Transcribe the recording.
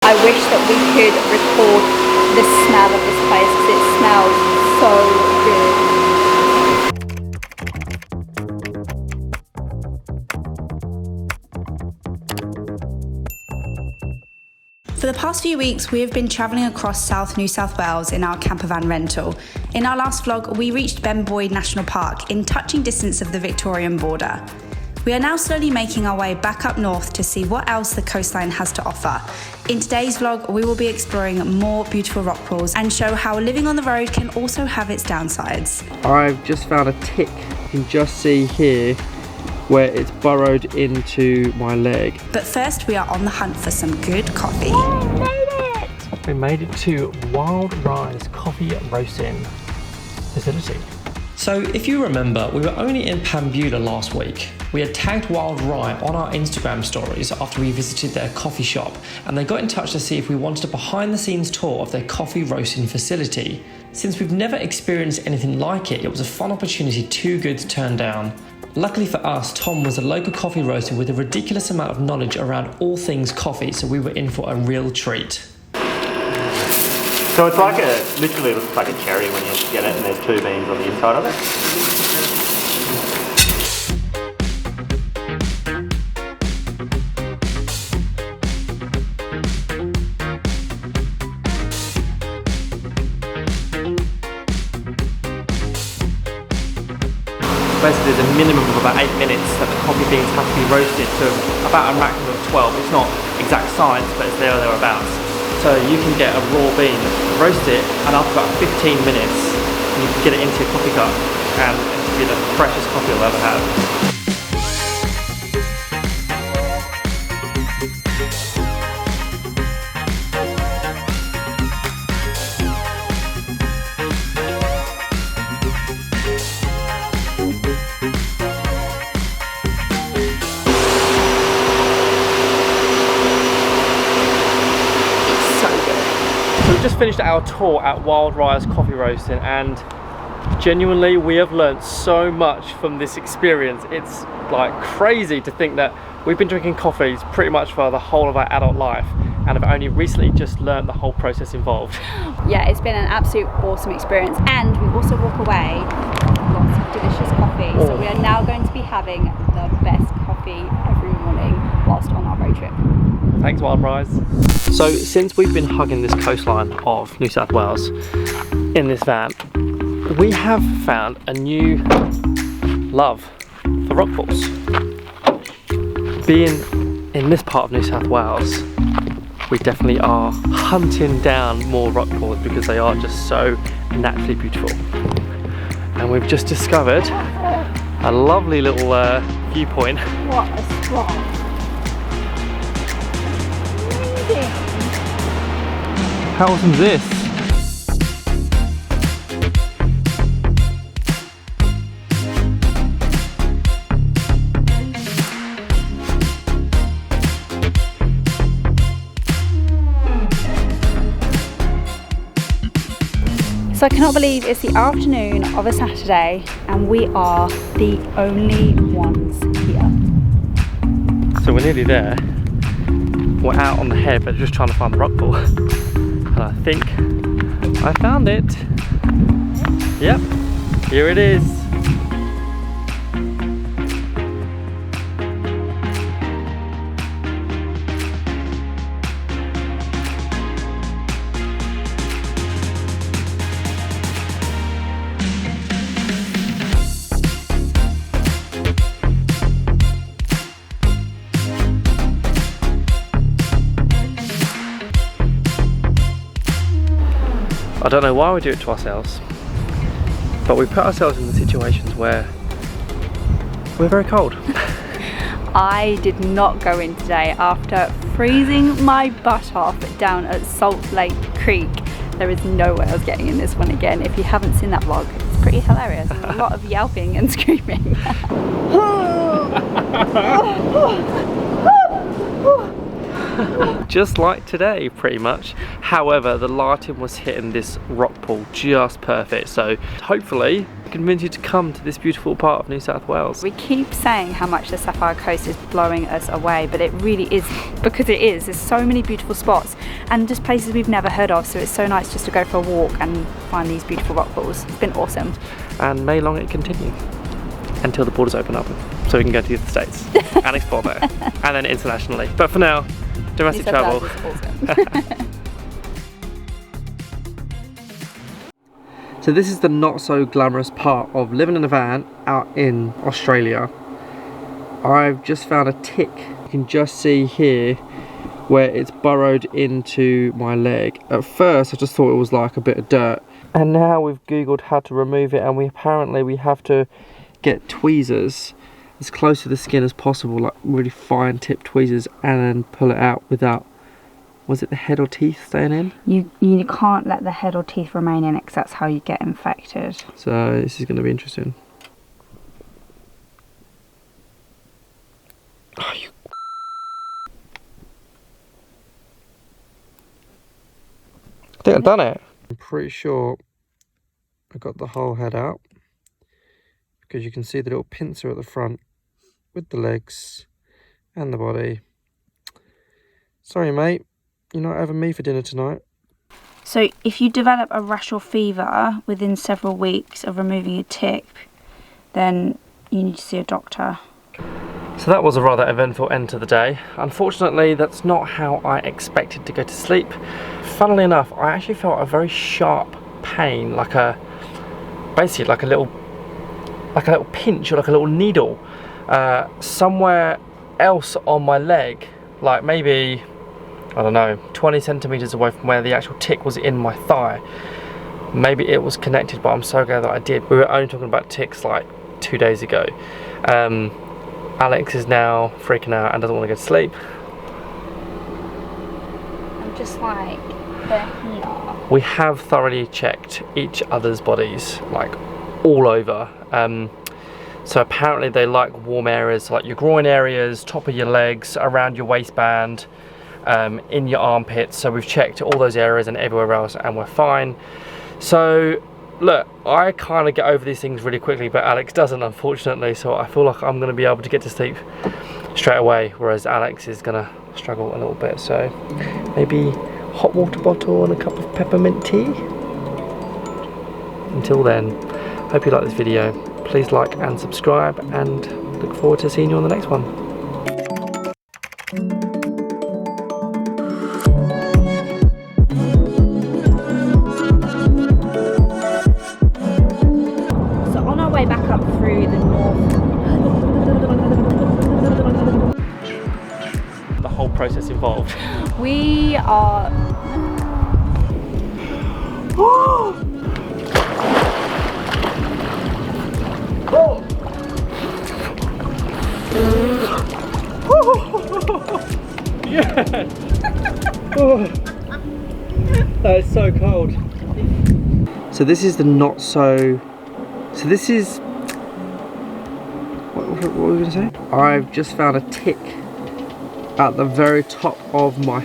I wish that we could record the smell of this place because it smells so good. For the past few weeks, we have been travelling across South New South Wales in our campervan rental. In our last vlog, we reached Pambula National Park in touching distance of the Victorian border. We are now slowly making our way back up north to see what else the coastline has to offer. In today's vlog, we will be exploring more beautiful rock pools and show how living on the road can also have its downsides. I've just found a tick. You can just see here where it's burrowed into my leg. But first, we are on the hunt for some good coffee. We made it to Wild Rise Coffee Roasting Facility. So if you remember, we were only in Pambula last week. We had tagged Wild Rye on our Instagram stories after we visited their coffee shop, and they got in touch to see if we wanted a behind the scenes tour of their coffee roasting facility. Since we've never experienced anything like it, it was a fun opportunity too good to turn down. Luckily for us, Tom was a local coffee roaster with a ridiculous amount of knowledge around all things coffee, so we were in for a real treat. So it's like literally looks like a cherry when you get it, and there's two beans on the inside of it. Basically there's a minimum of about 8 minutes that the coffee beans have to be roasted to about a maximum of 12. It's not exact science, but it's there or thereabouts. So you can get a raw bean, roast it, and after about 15 minutes you can get it into your coffee cup, and it'll be the freshest coffee you'll ever have. We've just finished our tour at Wild Rise Coffee Roasting, and genuinely we have learned so much from this experience. It's like crazy to think that we've been drinking coffees pretty much for the whole of our adult life and have only recently just learned the whole process involved. Yeah, it's been an absolute awesome experience, and we also walk away with lots of delicious coffee. So we are now going to be having the best coffee every morning whilst on our road trip. Thanks, Wild Rise. So since we've been hugging this coastline of New South Wales in this van, we have found a new love for rock pools. Being in this part of New South Wales, we definitely are hunting down more rock pools because they are just so naturally beautiful. And we've just discovered a lovely little viewpoint. What a spot. How awesome is this? So I cannot believe it's the afternoon of a Saturday and we are the only ones here. So we're nearly there. We're out on the head, but just trying to find the rock pool. And I think I found it. Yep, here it is. I don't know why we do it to ourselves, but we put ourselves in the situations where we're very cold. I did not go in today after freezing my butt off down at Salt Lake Creek. There is no way I was getting in this one again. If you haven't seen that vlog, it's pretty hilarious. There's a lot of yelping and screaming. Just like today, pretty much. However, the lighting was hitting this rock pool just perfect, so hopefully convince you to come to this beautiful part of New South Wales. We keep saying how much the Sapphire Coast is blowing us away, but it really is, because it is. There's so many beautiful spots and just places we've never heard of, so it's so nice just to go for a walk and find these beautiful rock pools. It's been awesome. And may long it continue until the borders open up, so we can go to the States and explore there, and then internationally. But for now, domestic travel. So this is the not so glamorous part of living in a van out in Australia. I've just found a tick. You can just see here where it's burrowed into my leg. At first I just thought it was like a bit of dirt, and now we've googled how to remove it, and we have to get tweezers as close to the skin as possible, like really fine tip tweezers, and then pull it out without, was it the head or teeth staying in? You can't let the head or teeth remain in it, because that's how you get infected. So this is going to be interesting. Oh, you... I think I've done it. I'm pretty sure I got the whole head out, because you can see the little pincer at the front with the legs and the body. Sorry mate, you're not having me for dinner tonight. So if you develop a rash or fever within several weeks of removing a tick, then you need to see a doctor. So that was a rather eventful end to the day. Unfortunately, that's not how I expected to go to sleep. Funnily enough, I actually felt a very sharp pain, basically like a little pinch or like a little needle somewhere else on my leg, like maybe, I don't know, 20 centimeters away from where the actual tick was in my thigh. Maybe it was connected, but I'm so glad that I did. We were only talking about ticks like 2 days ago. Alex is now freaking out and doesn't want to go to sleep. I'm just like, they're here. We have thoroughly checked each other's bodies, like all over. So apparently they like warm areas, like your groin areas, top of your legs, around your waistband, in your armpits. So we've checked all those areas and everywhere else, and we're fine. So look, I kind of get over these things really quickly, but Alex doesn't, unfortunately. So I feel like I'm going to be able to get to sleep straight away, whereas Alex is going to struggle a little bit. So maybe hot water bottle and a cup of peppermint tea. Until then, hope you like this video. Please like and subscribe, and look forward to seeing you on the next one. So on our way back up through the north, The whole process involved. we are... Yeah. Oh. That is so cold. So this is the not so. So this is. What were we going to say? I've just found a tick at the very top of my